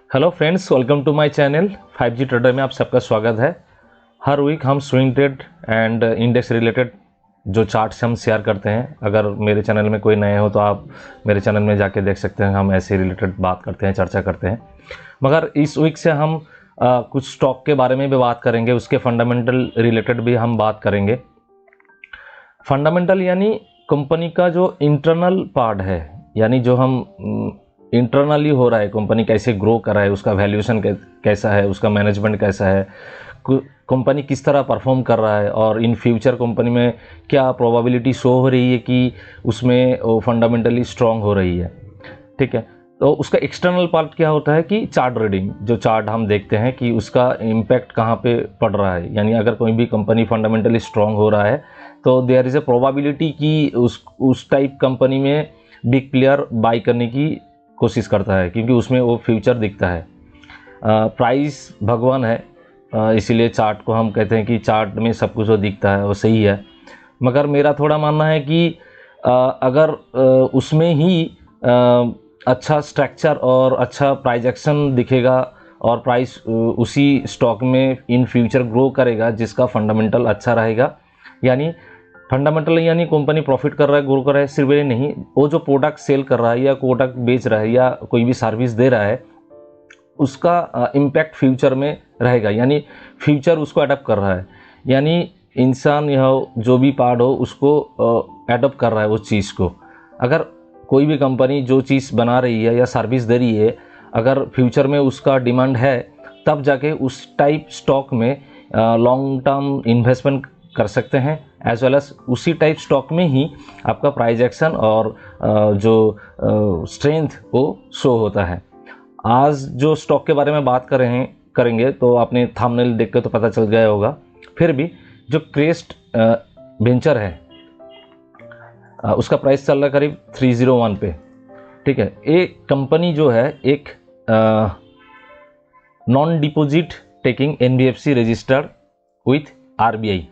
Hello friends, welcome to my channel 5G trader में आप सबका स्वागत है। हर वीक हम swing trade and index related जो चार्ट्स हम शेयर करते हैं। अगर मेरे चैनल में कोई नए हो तो आप मेरे चैनल में जाके देख सकते हैं। हम ऐसे रिलेटेड बात करते हैं, चर्चा करते हैं। मगर इस वीक से हम कुछ स्टॉक के बारे में भी बात करेंगे, उसके फंडामेंटल रिलेटेड भी हम बात करेंगे। फंडामेंटल यानी कंपनी का जो इंटरनल पार्ट है, यानी जो हम इंटरनली हो रहा है, कंपनी कैसे ग्रो कर रहा है, उसका वैल्यूएशन कैसा है, उसका मैनेजमेंट कैसा है, कंपनी किस तरह परफॉर्म कर रहा है और इन फ्यूचर कंपनी में क्या प्रोबेबिलिटी शो हो रही है कि उसमें फंडामेंटली स्ट्रांग हो रही है। ठीक है, तो उसका एक्सटर्नल पार्ट क्या होता है कि चार्ट रीडिंग, जो चार्ट हम देखते हैं कि उसका इम्पैक्ट कहाँ पे पड़ रहा है। यानी अगर कोई भी कंपनी फंडामेंटली स्ट्रांग हो रहा है तो देयर इज़ ए प्रोबेबिलिटी कि उस टाइप कंपनी में बिग प्लेयर बाई करने की कोशिश करता है, क्योंकि उसमें वो फ्यूचर दिखता है। प्राइस भगवान है, इसीलिए चार्ट को हम कहते हैं कि चार्ट में सब कुछ जो दिखता है वो सही है। मगर मेरा थोड़ा मानना है कि अगर उसमें ही अच्छा स्ट्रक्चर और अच्छा प्राइस एक्शन दिखेगा और प्राइस उसी स्टॉक में इन फ्यूचर ग्रो करेगा जिसका फंडामेंटल अच्छा रहेगा। यानी फंडामेंटल यानी कंपनी प्रॉफिट कर रहा है, ग्रो कर रहा है, सिर्फ ये नहीं, वो जो प्रोडक्ट सेल कर रहा है या प्रोडक्ट बेच रहा है या कोई भी सर्विस दे रहा है, उसका इम्पैक्ट फ्यूचर में रहेगा। यानी फ्यूचर उसको अडॉप्ट कर रहा है, यानी इंसान या जो भी पार्ट हो उसको अडॉप्ट कर रहा है उस चीज़ को। अगर कोई भी कंपनी जो चीज़ बना रही है या सर्विस दे रही है, अगर फ्यूचर में उसका डिमांड है, तब जाके उस टाइप स्टॉक में लॉन्ग टर्म इन्वेस्टमेंट कर सकते हैं। एज वेल एज उसी टाइप स्टॉक में ही आपका प्राइस एक्शन और जो स्ट्रेंथ वो शो होता है। आज जो स्टॉक के बारे में बात करेंगे तो आपने थंबनेल देख के तो पता चल गया होगा। फिर भी जो क्रेस्ट वेंचर है उसका प्राइस चल रहा है करीब 301 पे। ठीक है, एक कंपनी जो है एक non deposit taking NBFC registered with RBI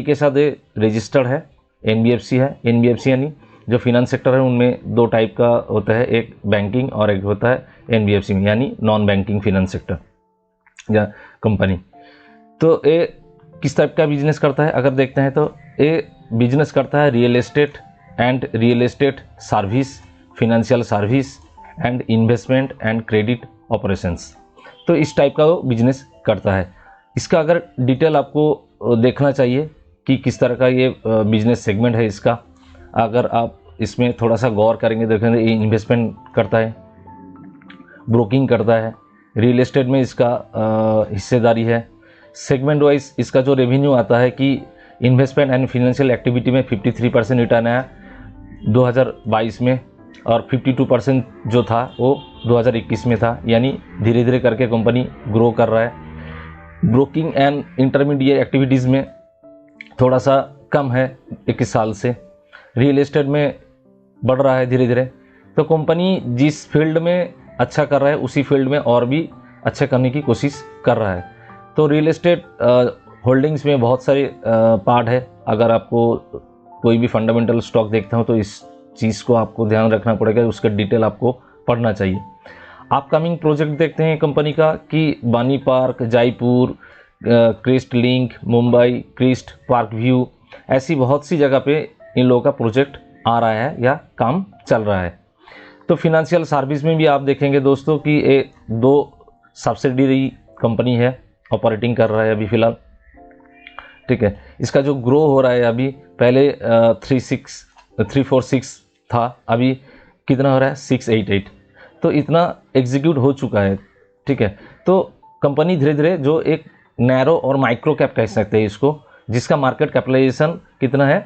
के साथ ये रजिस्टर्ड है। एनबीएफसी है, एनबीएफसी यानी जो फिनेंस सेक्टर है उनमें दो टाइप का होता है, एक बैंकिंग और एक होता है एनबीएफसी में यानी नॉन बैंकिंग फिनेंस सेक्टर या कंपनी। तो ये किस टाइप का बिजनेस करता है अगर देखते हैं तो ये बिजनेस करता है real estate service, financial service and investment and credit operations. तो इस टाइप का वो बिजनेस करता है। इसका अगर डिटेल आपको देखना चाहिए कि किस तरह का ये बिजनेस सेगमेंट है इसका, अगर आप इसमें थोड़ा सा गौर करेंगे देखेंगे ये इन्वेस्टमेंट करता है, ब्रोकिंग करता है, रियल एस्टेट में इसका हिस्सेदारी है। सेगमेंट वाइज इसका जो रेवेन्यू आता है कि इन्वेस्टमेंट एंड फिनेंशियल एक्टिविटी में 53% रिटर्न आया 2022 में और 52% जो था वो 2021 में था। यानी धीरे धीरे करके कंपनी ग्रो कर रहा है। ब्रोकिंग एंड इंटरमीडिएट एक्टिविटीज़ में थोड़ा सा कम है 21 साल से। रियल एस्टेट में बढ़ रहा है धीरे धीरे। तो कंपनी जिस फील्ड में अच्छा कर रहा है उसी फील्ड में और भी अच्छा करने की कोशिश कर रहा है। तो रियल एस्टेट होल्डिंग्स में बहुत सारे पार्ट है। अगर आपको कोई भी फंडामेंटल स्टॉक देखते हो तो इस चीज़ को आपको ध्यान रखना पड़ेगा, उसका डिटेल आपको पढ़ना चाहिए। अपकमिंग प्रोजेक्ट देखते हैं कंपनी का कि बानी पार्क, जयपुर, क्रिस्ट लिंक, मुंबई, क्रिस्ट पार्क व्यू, ऐसी बहुत सी जगह पे इन लोगों का प्रोजेक्ट आ रहा है या काम चल रहा है। तो फिनेंशियल सर्विस में भी आप देखेंगे दोस्तों कि ये 2 सब्सिडरी कंपनी है, ऑपरेटिंग कर रहा है अभी फ़िलहाल। ठीक है, इसका जो ग्रो हो रहा है अभी पहले 346 था, अभी कितना हो रहा है 688। तो इतना एग्जीक्यूट हो चुका है। ठीक है, तो कंपनी धीरे धीरे जो एक नैरो और माइक्रो कैप कह सकते हैं इसको, जिसका मार्केट कैपिटलाइजेशन कितना है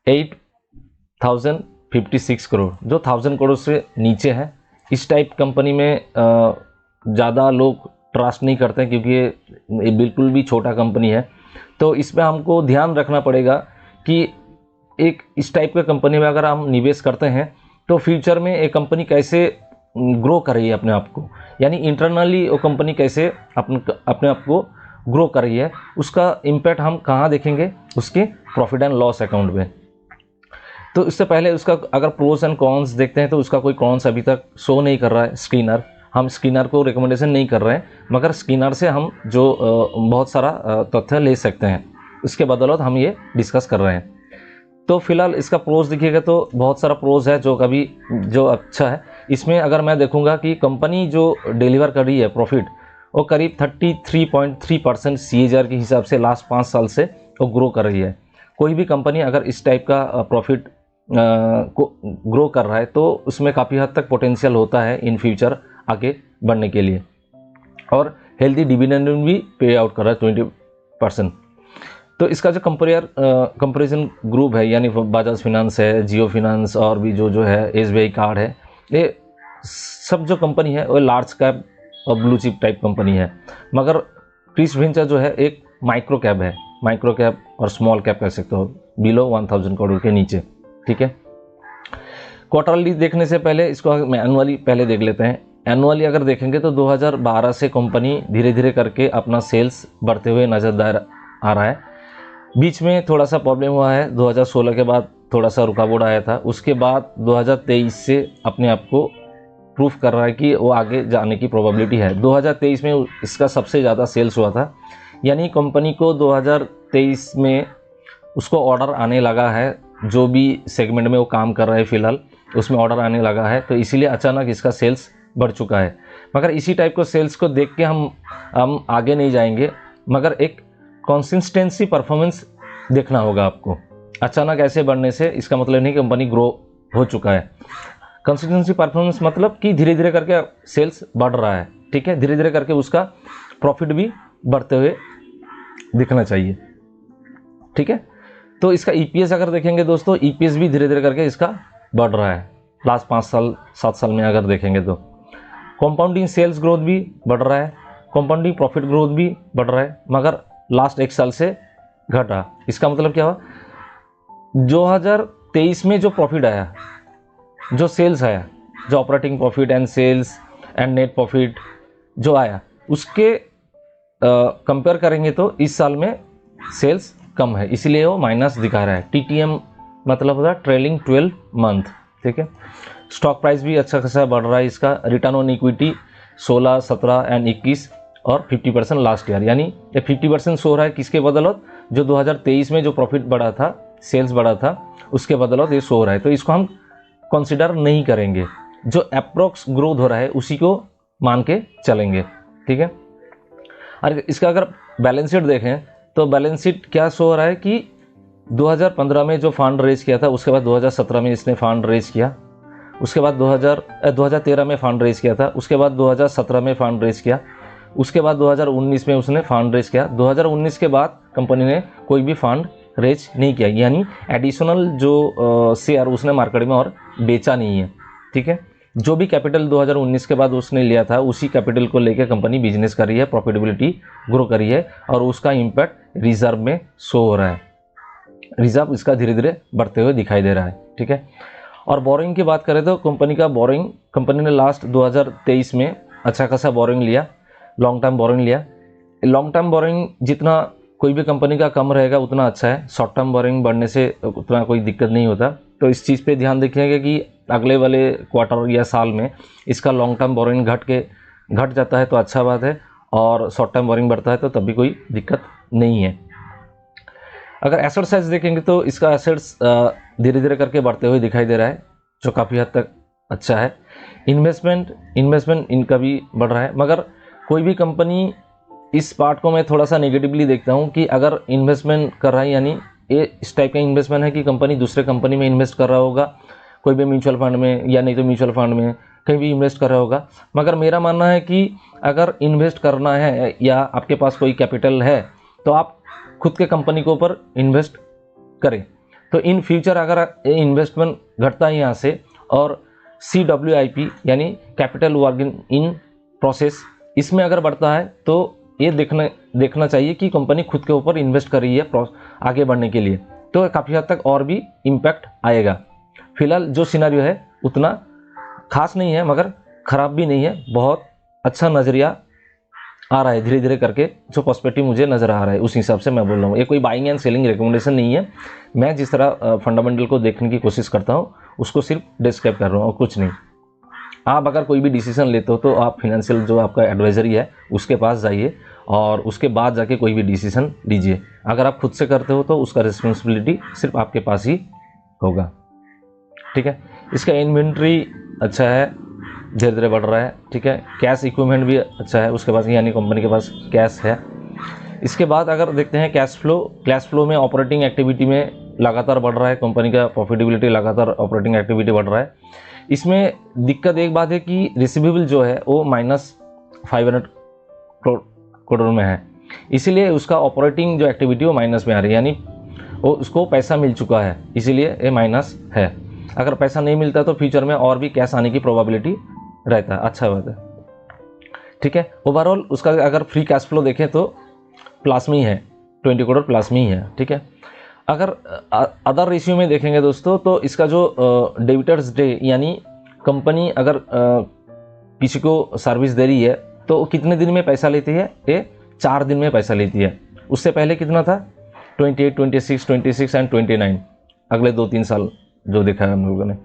8056 करोड़, जो 1000 करोड़ से नीचे है। इस टाइप कंपनी में ज़्यादा लोग ट्रस्ट नहीं करते हैं क्योंकि ये बिल्कुल भी छोटा कंपनी है। तो इसमें हमको ध्यान रखना पड़ेगा कि एक इस टाइप के कंपनी में अगर हम निवेश करते हैं तो फ्यूचर में एक कंपनी कैसे ग्रो कर रही है अपने आप को, यानी इंटरनली वो कंपनी कैसे अपने आप को ग्रो कर रही है, उसका इम्पैक्ट हम कहाँ देखेंगे, उसके प्रॉफिट एंड लॉस अकाउंट में। तो इससे पहले उसका अगर प्रोस एंड कॉन्स देखते हैं तो उसका कोई कॉन्स अभी तक शो नहीं कर रहा है स्क्रीनर। हम स्किनर को रिकमेंडेशन नहीं कर रहे हैं, मगर स्किनर से हम जो बहुत सारा तथ्य ले सकते हैं, इसके बदौलत हम ये डिस्कस कर रहे हैं। तो फिलहाल इसका प्रोज देखिएगा तो बहुत सारा प्रोज है जो अच्छा है। इसमें अगर मैं देखूंगा कि कंपनी जो डिलीवर कर रही है प्रॉफिट, वो करीब 33.3% CAGR के हिसाब से लास्ट 5 साल से वो ग्रो कर रही है। कोई भी कंपनी अगर इस टाइप का प्रॉफिट को ग्रो कर रहा है तो उसमें काफ़ी हद तक पोटेंशियल होता है इन फ्यूचर आगे बढ़ने के लिए। और हेल्दी डिविडेंड भी पे आउट कर रहा है 20%। तो इसका जो कंपेरिजन ग्रुप है, यानी बजाज फिनांस है, जियो फिनांस और भी जो है SBI कार्ड है, ये सब जो कंपनी है वो लार्ज कैप और ब्लू चिप टाइप कंपनी है। मगर क्रिस वेंचर जो है एक माइक्रो कैप है, माइक्रो कैप और स्मॉल कैप कह सकते हो, बिलो 1000 करोड़ के नीचे। ठीक है, क्वार्टरली देखने से पहले इसको एनुअली पहले देख लेते हैं। एनुअली अगर देखेंगे तो 2012 से कंपनी धीरे धीरे करके अपना सेल्स बढ़ते हुए नजर आ रहा है। बीच में थोड़ा सा प्रॉब्लम हुआ है, 2016 के बाद थोड़ा सा रुकावट आया था। उसके बाद 2023 से अपने आप को प्रूफ कर रहा है कि वो आगे जाने की प्रोबेबिलिटी है। 2023 में इसका सबसे ज़्यादा सेल्स हुआ था, यानी कंपनी को 2023 में उसको ऑर्डर आने लगा है, जो भी सेगमेंट में वो काम कर रहा है फिलहाल उसमें ऑर्डर आने लगा है, तो इसीलिए अचानक इसका सेल्स बढ़ चुका है। मगर इसी टाइप को सेल्स को देख के हम आगे नहीं जाएंगे, मगर एक कंसिस्टेंसी परफॉर्मेंस देखना होगा आपको। अचानक ऐसे बढ़ने से इसका मतलब नहीं कि कंपनी ग्रो हो चुका है। कंसिस्टेंसी परफॉर्मेंस मतलब कि धीरे धीरे करके सेल्स बढ़ रहा है। ठीक है, धीरे धीरे करके उसका प्रॉफिट भी बढ़ते हुए दिखना चाहिए। ठीक है, तो इसका EPS अगर देखेंगे दोस्तों, EPS भी धीरे धीरे करके इसका बढ़ रहा है लास्ट 5 साल 7 साल में अगर देखेंगे तो। कंपाउंडिंग सेल्स ग्रोथ भी बढ़ रहा है, कंपाउंडिंग प्रॉफिट ग्रोथ भी बढ़ रहा है, मगर लास्ट 1 साल से घटा। इसका मतलब क्या हुआ, 2023 में जो प्रॉफिट आया, जो सेल्स आया, जो operating profit and sales and net profit जो आया, उसके कंपेयर करेंगे तो इस साल में सेल्स कम है, इसलिए वो माइनस दिखा रहा है। TTM मतलब होता है ट्रेलिंग 12 मंथ। ठीक है, स्टॉक प्राइस भी अच्छा खासा बढ़ रहा है। इसका रिटर्न ऑन इक्विटी 16, 17 एंड 21 और 50% लास्ट ईयर, यानी ये 50% सो रहा है किसके बदौलत, जो 2023 में जो प्रॉफिट बढ़ा था, सेल्स बढ़ा था, उसके बदौलत ये सो रहा है। तो इसको हम कंसिडर नहीं करेंगे, जो अप्रोक्स ग्रोथ हो रहा है उसी को मान के चलेंगे। ठीक है, और इसका अगर बैलेंस शीट देखें तो बैलेंस शीट क्या शो हो रहा है कि 2015 में जो फंड रेज किया था, उसके बाद 2017 में इसने फंड रेज किया, उसके बाद 2013 में फंड रेज किया था, उसके बाद 2017 में फंड रेज किया, उसके बाद 2019 में उसने फंड रेज किया। 2019 के बाद कंपनी ने कोई भी फंड रेज नहीं किया, यानी एडिशनल जो शेयर उसने मार्केट में और बेचा नहीं है। ठीक है, जो भी कैपिटल 2019 के बाद उसने लिया था, उसी कैपिटल को लेकर कंपनी बिजनेस कर रही है, प्रॉफिटेबिलिटी ग्रो कर रही है, और उसका इम्पैक्ट रिजर्व में शो हो रहा है। रिजर्व इसका धीरे धीरे बढ़ते हुए दिखाई दे रहा है। ठीक है, और बोरिंग की बात करें तो कंपनी का बोरिंग, कंपनी ने लास्ट 2023 में अच्छा खासा बोरिंग लिया, लॉन्ग टर्म बोरिंग लिया। लॉन्ग टर्म बोरिंग जितना कोई भी कंपनी का कम रहेगा उतना अच्छा है, शॉर्ट टर्म बोरिंग बढ़ने से उतना कोई दिक्कत नहीं होता। तो इस चीज़ पे ध्यान रखिएगा कि अगले वाले क्वार्टर या साल में इसका लॉन्ग टर्म बोरिंग घट जाता है तो अच्छा बात है, और शॉर्ट टर्म बोरिंग बढ़ता है तो तभी कोई दिक्कत नहीं है। अगर एसेट साइज देखेंगे तो इसका एसेट्स धीरे धीरे करके बढ़ते हुए दिखाई दे रहा है, जो काफ़ी हद तक अच्छा है। इन्वेस्टमेंट इनका भी बढ़ रहा है, मगर कोई भी कंपनी, इस पार्ट को मैं थोड़ा सा नेगेटिवली देखता हूँ कि अगर इन्वेस्टमेंट कर रहा है, यानी ये इस टाइप का इन्वेस्टमेंट है कि कंपनी दूसरे कंपनी में इन्वेस्ट कर रहा होगा, कोई भी म्यूचुअल फंड में या नहीं तो म्यूचुअल फंड में कहीं भी इन्वेस्ट कर रहा होगा। मगर मेरा मानना है कि अगर इन्वेस्ट करना है या आपके पास कोई कैपिटल है तो आप खुद के कंपनी के ऊपर इन्वेस्ट करें। तो इन फ्यूचर अगर इन्वेस्टमेंट घटता है यहाँ से, और CWIP यानी कैपिटल वर्क इन प्रोसेस, इसमें अगर बढ़ता है तो ये देखना चाहिए कि कंपनी खुद के ऊपर इन्वेस्ट कर रही है आगे बढ़ने के लिए, तो काफ़ी हद तक और भी इम्पैक्ट आएगा। फिलहाल जो सिनेरियो है उतना खास नहीं है, मगर ख़राब भी नहीं है, बहुत अच्छा नज़रिया आ रहा है धीरे धीरे करके, जो पर्सपेक्टिव मुझे नज़र आ रहा है उस हिसाब से मैं बोल रहा हूँ। ये कोई बाइंग एंड सेलिंग रिकमेंडेशन नहीं है, मैं जिस तरह फंडामेंटल को देखने की कोशिश करता हूँ उसको सिर्फ डिस्क्राइब कर रहा हूँ और कुछ नहीं। आप अगर कोई भी डिसीजन लेते हो तो आप फिनेंशियल जो आपका एडवाइजरी है उसके पास जाइए और उसके बाद जाके कोई भी डिसीजन लीजिए। अगर आप खुद से करते हो तो उसका रिस्पॉन्सिबिलिटी सिर्फ आपके पास ही होगा। ठीक है, इसका इन्वेंट्री अच्छा है, धीरे धीरे बढ़ रहा है। ठीक है, कैश इक्विपमेंट भी अच्छा है उसके पास, यानी कंपनी के पास कैश है। इसके बाद अगर देखते हैं कैश फ्लो में ऑपरेटिंग एक्टिविटी में लगातार बढ़ रहा है, कंपनी का प्रॉफिटेबिलिटी लगातार ऑपरेटिंग एक्टिविटी बढ़ रहा है। इसमें दिक्कत एक बात है कि रिसीवेबल जो है वो -500 करोड़ में है, इसीलिए उसका ऑपरेटिंग जो एक्टिविटी वो माइनस में आ रही है, यानी वो उसको पैसा मिल चुका है, इसीलिए ये माइनस है। अगर पैसा नहीं मिलता तो फ्यूचर में और भी कैश आने की प्रोबेबिलिटी रहता है, अच्छा बात है। ठीक है, ओवरऑल उसका अगर फ्री कैश फ्लो देखें तो प्लस में ही है, 20 करोड़ प्लस में ही है। ठीक है, अगर अदर रेशियो में देखेंगे दोस्तों तो इसका जो डेबिटर्स डे, यानी कंपनी अगर किसी को सर्विस दे रही है तो कितने दिन में पैसा लेती है, ये 4 दिन में पैसा लेती है। उससे पहले कितना था, 28, 26 एंड 29, अगले 2-3 साल जो देखा है हम लोगों ने।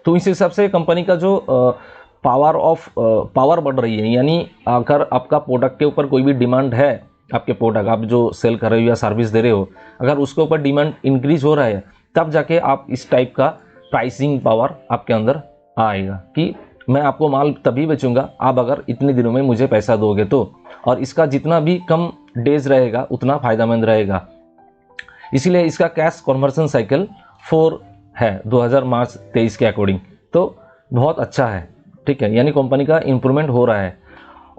तो इस हिसाब से कंपनी का जो पावर बढ़ रही है, यानी अगर आपका प्रोडक्ट के ऊपर कोई भी डिमांड है, आपके प्रोडक्ट आप जो सेल कर रहे हो या सर्विस दे रहे हो, अगर उसके ऊपर डिमांड इंक्रीज हो रहा है तब जाके आप इस टाइप का प्राइसिंग पावर आपके अंदर आएगा कि मैं आपको माल तभी बेचूंगा आप अगर इतने दिनों में मुझे पैसा दोगे तो, और इसका जितना भी कम डेज रहेगा उतना फायदेमंद रहेगा। इसीलिए इसका कैश कन्वर्सन साइकिल 4 है 2023 के अकॉर्डिंग, तो बहुत अच्छा है। ठीक है, यानी कंपनी का इंप्रूवमेंट हो रहा है।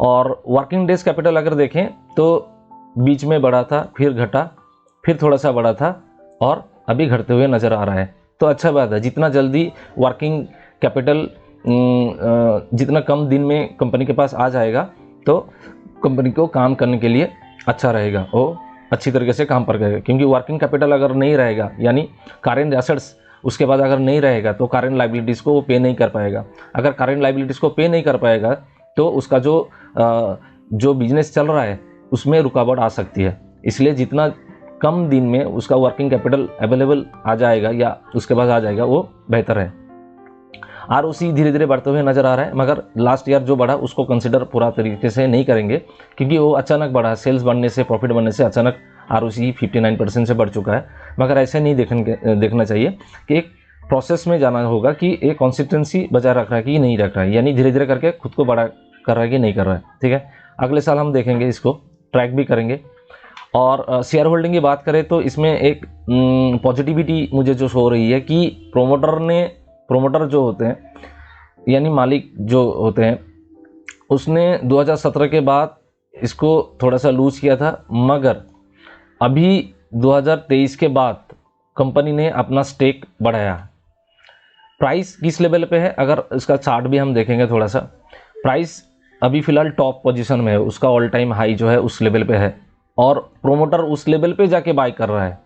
और वर्किंग डेज कैपिटल अगर देखें तो बीच में बढ़ा था, फिर घटा, फिर थोड़ा सा बढ़ा था और अभी घटते हुए नज़र आ रहा है। तो अच्छा बात है, जितना जल्दी वर्किंग कैपिटल जितना कम दिन में कंपनी के पास आ जाएगा तो कंपनी को काम करने के लिए अच्छा रहेगा, वो अच्छी तरीके से काम पर करेगा। क्योंकि वर्किंग कैपिटल अगर नहीं रहेगा, यानी करेंट एसेट्स उसके बाद अगर नहीं रहेगा तो करेंट लाइबिलिटीज़ को वो पे नहीं कर पाएगा। अगर करेंट लाइबिलिटीज़ को पे नहीं कर पाएगा तो उसका जो बिजनेस चल रहा है उसमें रुकावट आ सकती है। इसलिए जितना कम दिन में उसका वर्किंग कैपिटल अवेलेबल आ जाएगा या उसके पास आ जाएगा वो बेहतर है। ROC धीरे धीरे बढ़ते हुए नज़र आ रहा है, मगर लास्ट ईयर जो बढ़ा उसको कंसिडर पूरा तरीके से नहीं करेंगे क्योंकि वो अचानक बढ़ा, सेल्स बढ़ने से, प्रॉफिट बढ़ने से अचानक ROC 59% से बढ़ चुका है। मगर ऐसे नहीं देखना चाहिए कि एक प्रोसेस में जाना होगा कि एक कंसिस्टेंसी बजाय रख रहा है कि नहीं रख रहा है, यानी धीरे धीरे करके खुद को बड़ा कर रहा है कि नहीं कर रहा है। ठीक है, अगले साल हम देखेंगे, इसको ट्रैक भी करेंगे। और शेयर होल्डिंग की बात करें तो इसमें एक पॉजिटिविटी मुझे जो हो रही है कि प्रोमोटर जो होते हैं, यानी मालिक जो होते हैं, उसने 2017 के बाद इसको थोड़ा सा लूज किया था, मगर अभी 2023 के बाद कंपनी ने अपना स्टेक बढ़ाया। प्राइस किस लेवल पे है, अगर इसका चार्ट भी हम देखेंगे थोड़ा सा, प्राइस अभी फ़िलहाल टॉप पोजीशन में है, उसका ऑल टाइम हाई जो है उस लेवल पे है, और प्रोमोटर उस लेवल पे जाके बाय कर रहा है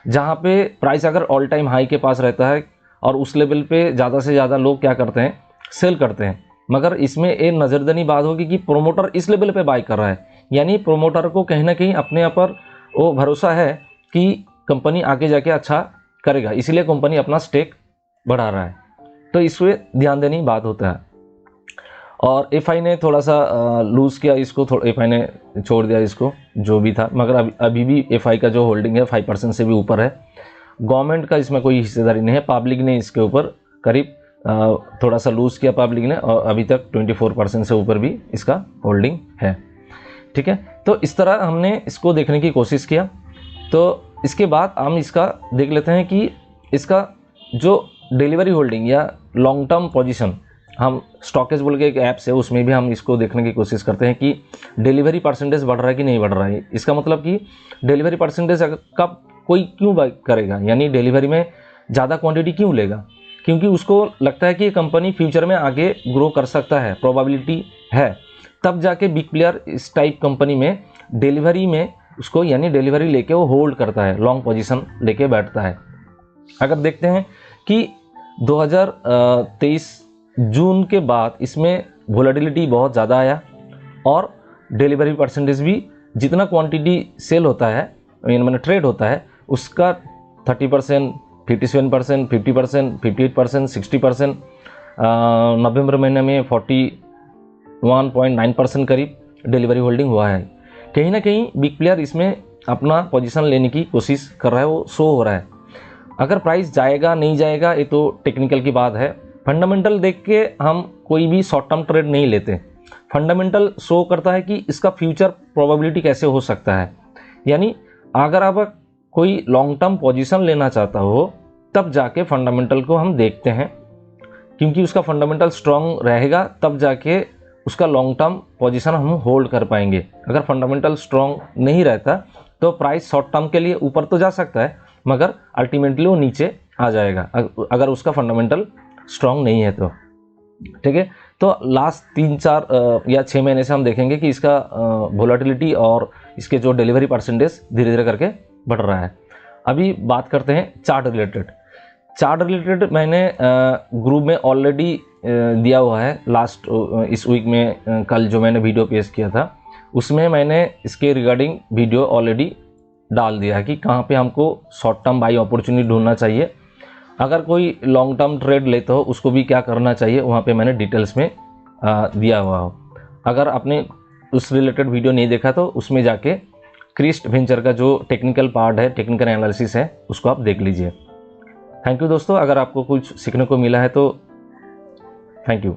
जहाँ पे प्राइस अगर ऑल टाइम हाई के पास रहता है और उस लेवल पे ज़्यादा से ज़्यादा लोग क्या करते हैं, सेल करते हैं। मगर इसमें एक नज़रदनी बात होगी कि प्रोमोटर इस लेवल पे बाय कर रहा है, यानी प्रोमोटर को कहीं ना कहीं अपने आप पर वो भरोसा है कि कंपनी आगे जाके अच्छा करेगा, इसलिए कंपनी अपना स्टेक बढ़ा रहा है। तो इसमें ध्यान देने की बात होता है। और एफआई ने थोड़ा सा लूज़ किया इसको, एफआई ने छोड़ दिया इसको जो भी था, मगर अभी भी एफआई का जो होल्डिंग है 5% से भी ऊपर है। गवर्नमेंट का इसमें कोई हिस्सेदारी नहीं है, पब्लिक ने इसके ऊपर करीब थोड़ा सा लूज़ किया पब्लिक ने, और अभी तक 24% से ऊपर भी इसका होल्डिंग है। ठीक है, तो इस तरह हमने इसको देखने की कोशिश किया। तो इसके बाद हम इसका देख लेते हैं कि इसका जो डिलीवरी होल्डिंग या लॉन्ग टर्म पोजीशन, हम स्टॉकेज बोल के एक ऐप्स है उसमें भी हम इसको देखने की कोशिश करते हैं कि डिलीवरी परसेंटेज बढ़ रहा है कि नहीं बढ़ रहा है। इसका मतलब कि डिलीवरी परसेंटेज कब कोई क्यों बाय करेगा, यानी डिलीवरी में ज़्यादा क्वांटिटी क्यों लेगा, क्योंकि उसको लगता है कि कंपनी फ्यूचर में आगे ग्रो कर सकता है, प्रोबेबिलिटी है, तब जाके बिग प्लेयर इस टाइप कंपनी में डिलीवरी में उसको, यानी डिलीवरी लेके वो होल्ड करता है, लॉन्ग पोजीशन लेके बैठता है। अगर देखते हैं कि 2023 जून के बाद इसमें वोलेटिलिटी बहुत ज़्यादा आया और डिलीवरी परसेंटेज भी, जितना क्वांटिटी सेल होता है, मैंने ट्रेड होता है, उसका 30%, 57%, 50%, 58%, 60%, नवंबर महीने में 41.9% करीब डिलीवरी होल्डिंग हुआ है। कहीं ना कहीं बिग प्लेयर इसमें अपना पोजीशन लेने की कोशिश कर रहा है, वो शो हो रहा है। अगर प्राइस जाएगा नहीं जाएगा ये तो टेक्निकल की बात है। फंडामेंटल देख के हम कोई भी शॉर्ट टर्म ट्रेड नहीं लेते। फंडामेंटल शो करता है कि इसका फ्यूचर प्रोबेबिलिटी कैसे हो सकता है। यानी अगर आप कोई लॉन्ग टर्म पोजीशन लेना चाहता हो तब जाके फंडामेंटल को हम देखते हैं, क्योंकि उसका फंडामेंटल स्ट्रांग रहेगा तब जाके उसका लॉन्ग टर्म पोजीशन हम होल्ड कर पाएंगे। अगर फंडामेंटल स्ट्रांग नहीं रहता तो प्राइस शॉर्ट टर्म के लिए ऊपर तो जा सकता है मगर अल्टीमेटली वो नीचे आ जाएगा अगर उसका फंडामेंटल स्ट्रांग नहीं है तो। ठीक है, तो लास्ट 3-4 या 6 महीने से हम देखेंगे कि इसका वोलेटिलिटी और इसके जो डिलीवरी परसेंटेज धीरे धीरे करके बढ़ रहा है। अभी बात करते हैं चार्ट रिलेटेड मैंने ग्रुप में ऑलरेडी दिया हुआ है। लास्ट इस वीक में कल जो मैंने वीडियो पेश किया था उसमें मैंने इसके रिगार्डिंग वीडियो ऑलरेडी डाल दिया है कि कहाँ पे हमको शॉर्ट टर्म बाई अपॉर्चुनिटी ढूंढना चाहिए। अगर कोई लॉन्ग टर्म ट्रेड लेते हो उसको भी क्या करना चाहिए, वहाँ पे मैंने डिटेल्स में दिया हुआ हो। अगर आपने उस रिलेटेड वीडियो नहीं देखा तो उसमें जाके क्रिस्ट वेंचर का जो टेक्निकल पार्ट है, टेक्निकल एनालिसिस है, उसको आप देख लीजिए। थैंक यू दोस्तों, अगर आपको कुछ सीखने को मिला है तो थैंक यू।